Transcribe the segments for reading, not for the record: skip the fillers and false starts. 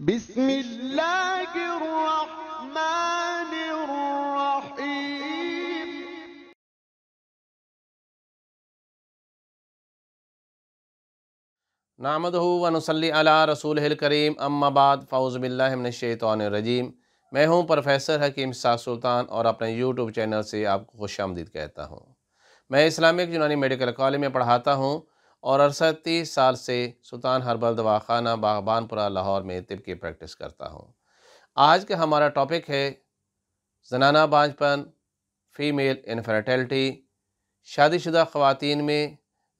بسم اللہ الرحمن الرحیم۔ نحمدہ و نصلی علی رسولہ الکریم، اما بعد، فاعوذ باللہ من الشیطان الرجیم۔ میں ہوں پروفیسر حکیم سعد سلطان اور اپنے یوٹیوب چینل سے آپ کو خوش آمدید کہتا ہوں۔ میں اسلامک یونانی میڈیکل کالج میں پڑھاتا ہوں اور عرصہ 30 سال سے سلطان ہربل دواخانہ باغبان پورہ لاہور میں طب کی پریکٹس کرتا ہوں۔ آج کا ہمارا ٹاپک ہے زنانہ بانجھ پن، فیمیل انفرٹیلٹی، شادی شدہ خواتین میں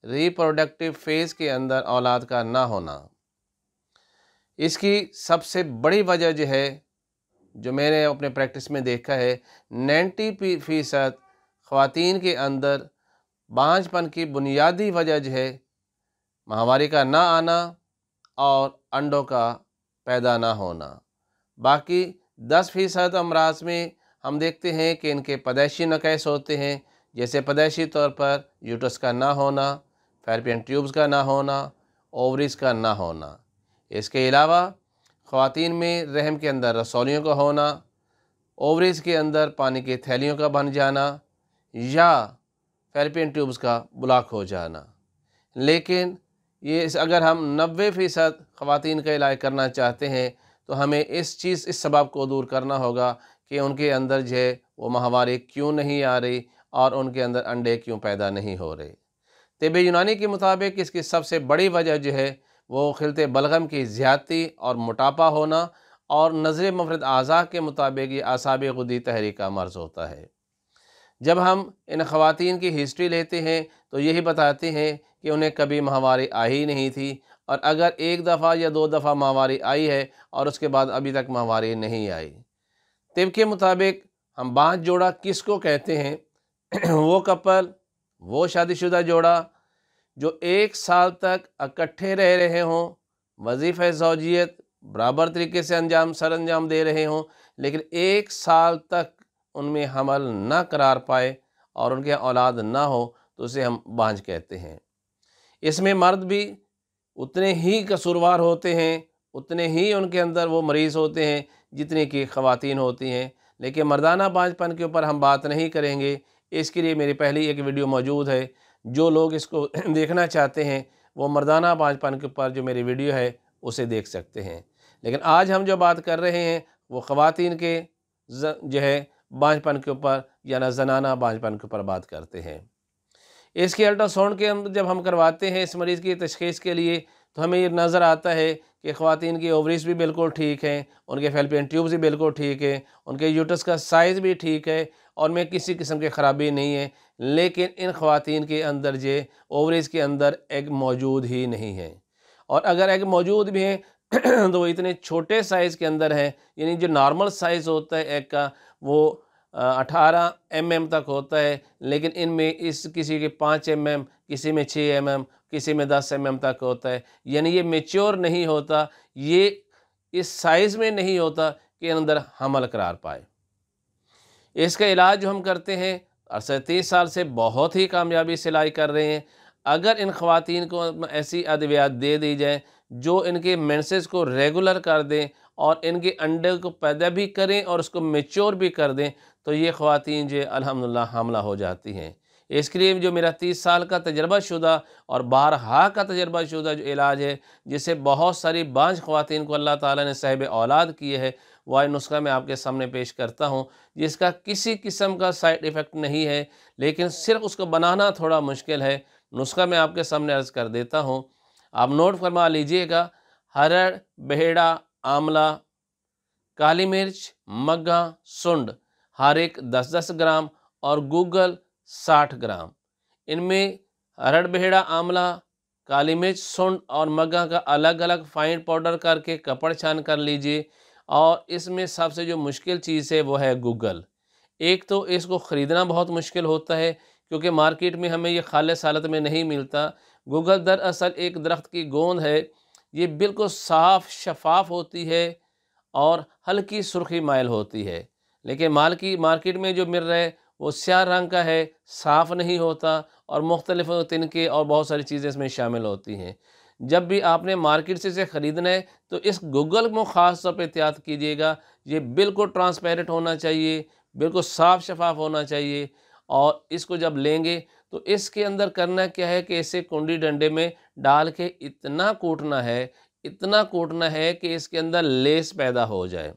ری پروڈکٹیو فیز کے اندر اولاد کا نہ ہونا۔ اس کی سب سے بڑی وجہ جو ہے، جو میں نے اپنے پریکٹس میں دیکھا ہے، 90% خواتین کے اندر بانجھ پن کی بنیادی وجہ جو ہے ماہواری کا نہ آنا اور انڈوں کا پیدا نہ ہونا۔ باقی 10% امراض میں ہم دیکھتے ہیں کہ ان کے پیدائشی نقائص ہوتے ہیں، جیسے پیدائشی طور پر یوٹرس کا نہ ہونا، فیلوپین ٹیوبز کا نہ ہونا، اووریز کا نہ ہونا۔ اس کے علاوہ خواتین میں رحم کے اندر رسولیوں کا ہونا، اووریز کے اندر پانی کی تھیلیوں کا بن جانا یا فیلوپین ٹیوبز کا بلاک ہو جانا۔ لیکن اگر ہم 90% خواتین کا علاج کرنا چاہتے ہیں تو ہمیں اس سبب کو دور کرنا ہوگا کہ ان کے اندر جو ہے وہ ماہواری کیوں نہیں آ رہی اور ان کے اندر انڈے کیوں پیدا نہیں ہو رہے۔ طب یونانی کے مطابق اس کی سب سے بڑی وجہ جو ہے وہ خلط بلغم کی زیادتی اور موٹاپا ہونا، اور نظر مفرد اعضاء کے مطابق یہ اعصاب غدی تحریک کا مرض ہوتا ہے۔ جب ہم ان خواتین کی ہسٹری لیتے ہیں تو یہی بتاتے ہیں کہ انہیں کبھی ماہواری آئی نہیں تھی، اور اگر ایک دفعہ یا 2 دفعہ ماہواری آئی ہے اور اس کے بعد ابھی تک ماہواری نہیں آئی۔ طب کے مطابق ہم بانجھ جوڑا کس کو کہتے ہیں؟ وہ کپل، وہ شادی شدہ جوڑا جو 1 سال تک اکٹھے رہ رہے ہوں، وظیفہ زوجیت برابر طریقے سے سر انجام دے رہے ہوں، لیکن 1 سال تک ان میں حمل نہ قرار پائے اور ان کے اولاد نہ ہو تو اسے ہم بانجھ کہتے ہیں۔ اس میں مرد بھی اتنے ہی قصوروار ہوتے ہیں، اتنے ہی ان کے اندر وہ مریض ہوتے ہیں جتنے کی خواتین ہوتی ہیں، لیکن مردانہ بانجھ پن کے اوپر ہم بات نہیں کریں گے۔ اس کے لیے میری پہلی ایک ویڈیو موجود ہے، جو لوگ اس کو دیکھنا چاہتے ہیں وہ مردانہ بانجھ پن کے اوپر جو میری ویڈیو ہے اسے دیکھ سکتے ہیں۔ لیکن آج ہم جو بات کر رہے ہیں وہ خواتین کے جو ہے بانجھ پن کے اوپر یا زنانہ بانجھ پن کے اوپر بات کرتے ہیں۔ اس کے الٹرا ساؤنڈ کے اندر جب ہم کرواتے ہیں اس مریض کی تشخیص کے لیے تو ہمیں یہ نظر آتا ہے کہ خواتین کی اووریز بھی بالکل ٹھیک ہیں، ان کے فیلوپین ٹیوبز بھی بالکل ٹھیک ہیں، ان کے یوٹرس کا سائز بھی ٹھیک ہے اور میں کسی قسم کی خرابی نہیں ہے، لیکن ان خواتین کے اندر جو اووریز کے اندر ایگ موجود ہی نہیں ہے، اور اگر ایگ موجود بھی ہیں تو وہ اتنے چھوٹے سائز کے اندر ہیں، یعنی جو نارمل سائز ہوتا ہے ایگ کا وہ 18 mm تک ہوتا ہے، لیکن ان میں کسی کے 5 mm، کسی میں 6 mm، کسی میں 10 mm تک ہوتا ہے، یعنی یہ میچور نہیں ہوتا، یہ اس سائز میں نہیں ہوتا کہ اندر حمل قرار پائے۔ اس کا علاج جو ہم کرتے ہیں عرصہ 30 سال سے بہت ہی کامیابی سے علاج کر رہے ہیں۔ اگر ان خواتین کو ایسی ادویات دے دی جائیں جو ان کے مینسز کو ریگولر کر دیں اور ان کے انڈے کو پیدا بھی کریں اور اس کو میچور بھی کر دیں تو یہ خواتین جو الحمدللہ حاملہ ہو جاتی ہیں۔ اس کے لیے جو میرا 30 سال کا تجربہ شدہ اور بارہا کا تجربہ شدہ جو علاج ہے، جس سے بہت ساری بانجھ خواتین کو اللہ تعالیٰ نے صاحب اولاد کیے ہے، وہ نسخہ میں آپ کے سامنے پیش کرتا ہوں، جس کا کسی قسم کا سائیڈ ایفیکٹ نہیں ہے، لیکن صرف اس کو بنانا تھوڑا مشکل ہے۔ نسخہ میں آپ کے سامنے عرض کر دیتا ہوں، آپ نوٹ فرما لیجئے گا۔ ہرڑ، بہیڑا، آملہ، کالی مرچ، مگا، سنڈ ہر ایک 10-10 گرام اور گوگل 60 گرام۔ ان میں ہرڑ، بہیڑا، آملہ، کالی مرچ، سنڈ اور مگا کا الگ الگ فائن پاؤڈر کر کے کپڑ چھان کر لیجئے، اور اس میں سب سے جو مشکل چیز ہے وہ ہے گوگل۔ ایک تو اس کو خریدنا بہت مشکل ہوتا ہے کیونکہ مارکیٹ میں ہمیں یہ خالص حالت میں نہیں ملتا۔ گوگل دراصل ایک درخت کی گوند ہے، یہ بالکل صاف شفاف ہوتی ہے اور ہلکی سرخی مائل ہوتی ہے، لیکن مارکیٹ میں جو مل رہا ہے وہ سیاہ رنگ کا ہے، صاف نہیں ہوتا اور مختلف تنکے اور بہت ساری چیزیں اس میں شامل ہوتی ہیں۔ جب بھی آپ نے مارکیٹ سے اسے خریدنا ہے تو اس گوگل کو خاص طور پہ احتیاط کیجیے گا، یہ بالکل ٹرانسپیرنٹ ہونا چاہیے، بالکل صاف شفاف ہونا چاہیے، اور اس کو جب لیں گے تو اس کے اندر کرنا کیا ہے کہ اسے کنڈی ڈنڈے میں ڈال کے اتنا کوٹنا ہے کہ اس کے اندر لیس پیدا ہو جائے۔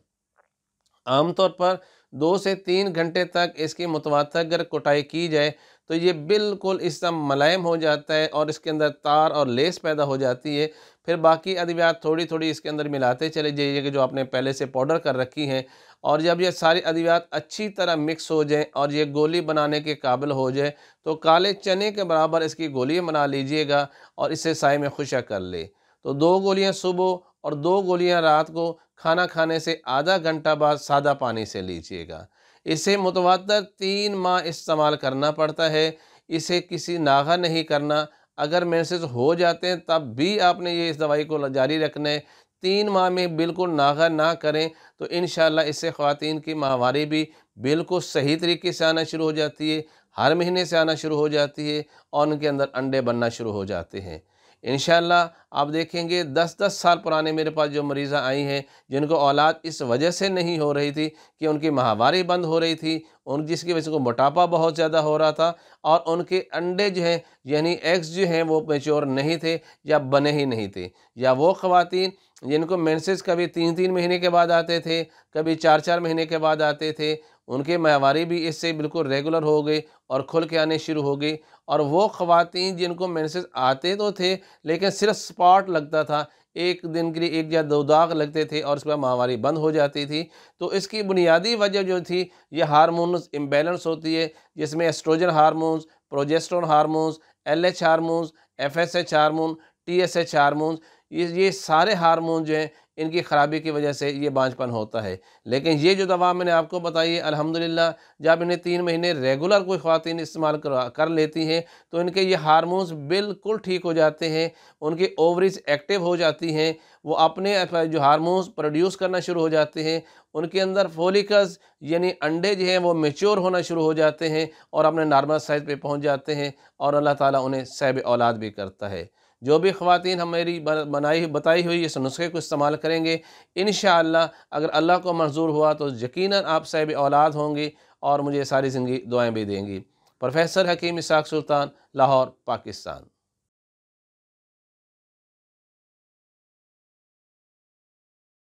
عام طور پر 2 سے 3 گھنٹے تک اس کی متواتر اگر کوٹائی کی جائے تو یہ بالکل اس طرح ملائم ہو جاتا ہے اور اس کے اندر تار اور لیس پیدا ہو جاتی ہے۔ پھر باقی ادویات تھوڑی تھوڑی اس کے اندر ملاتے چلے جائیے کہ جو آپ نے پہلے سے پاؤڈر کر رکھی ہیں، اور جب یہ ساری ادویات اچھی طرح مکس ہو جائیں اور یہ گولی بنانے کے قابل ہو جائے تو کالے چنے کے برابر اس کی گولی بنا لیجئے گا اور اسے سائے میں خشک کر لے۔ تو 2 گولیاں صبح اور 2 گولیاں رات کو کھانا کھانے سے آدھا گھنٹہ بعد سادہ پانی سے لیجئے گا۔ اسے متواتر 3 ماہ استعمال کرنا پڑتا ہے، اسے کسی ناغہ نہیں کرنا۔ اگر مینسز ہو جاتے ہیں تب بھی آپ نے یہ اس دوائی کو جاری رکھنا ہے، 3 ماہ میں بالکل ناغہ نہ کریں تو انشاءاللہ اس سے خواتین کی ماہواری بھی بالکل صحیح طریقے سے آنا شروع ہو جاتی ہے، ہر مہینے سے آنا شروع ہو جاتی ہے اور ان کے اندر انڈے بننا شروع ہو جاتے ہیں۔ انشاءاللہ آپ دیکھیں گے 10 سال پرانے میرے پاس جو مریضہ آئی ہیں جن کو اولاد اس وجہ سے نہیں ہو رہی تھی کہ ان کی ماہواری بند ہو رہی تھی، جس کی وجہ سے کو موٹاپا بہت زیادہ ہو رہا تھا، اور ان کے انڈے جو ہیں یعنی ایگز جو ہیں وہ میچور نہیں تھے یا بنے ہی نہیں تھے، یا وہ خواتین جن کو مینسز کبھی 3 مہینے کے بعد آتے تھے، کبھی 4 مہینے کے بعد آتے تھے، ان کے ماہواری بھی اس سے بالکل ریگولر ہو گئی اور کھل کے آنے شروع ہو گئی، اور وہ خواتین جن کو مینسز آتے تو تھے لیکن صرف سپاٹ لگتا تھا، ایک دن کے لیے 1 یا 2 داغ لگتے تھے اور اس کے بعد ماہواری بند ہو جاتی تھی، تو اس کی بنیادی وجہ جو تھی یہ ہارمونز امبیلنس ہوتی ہے، جس میں estrogen hormones, progesterone hormones, LH hormones, FSH hormone, TSH hormones, یہ سارے ہارمون جو ہیں ان کی خرابی کی وجہ سے یہ بانجھ پن ہوتا ہے۔ لیکن یہ جو دوا میں نے آپ کو بتائی ہے الحمدللہ جب انہیں 3 مہینے ریگولر کوئی خواتین استعمال کر لیتی ہیں تو ان کے یہ ہارمونز بالکل ٹھیک ہو جاتے ہیں، ان کی اووریز ایکٹیو ہو جاتی ہیں، وہ اپنے جو ہارمونز پروڈیوس کرنا شروع ہو جاتے ہیں، ان کے اندر فولیکلز یعنی انڈے جو ہیں وہ میچور ہونا شروع ہو جاتے ہیں اور اپنے نارمل سائز پہ پہنچ جاتے ہیں، اور اللہ تعالیٰ انہیں صاحب اولاد بھی کرتا ہے۔ جو بھی خواتین ہماری بتائی ہوئی اس نسخے کو استعمال کریں گے انشاءاللہ اگر اللہ کو منظور ہوا تو یقیناً آپ صاحب اولاد ہوں گی اور مجھے ساری زندگی دعائیں بھی دیں گی۔ پروفیسر حکیم اسحاق سلطان، لاہور، پاکستان۔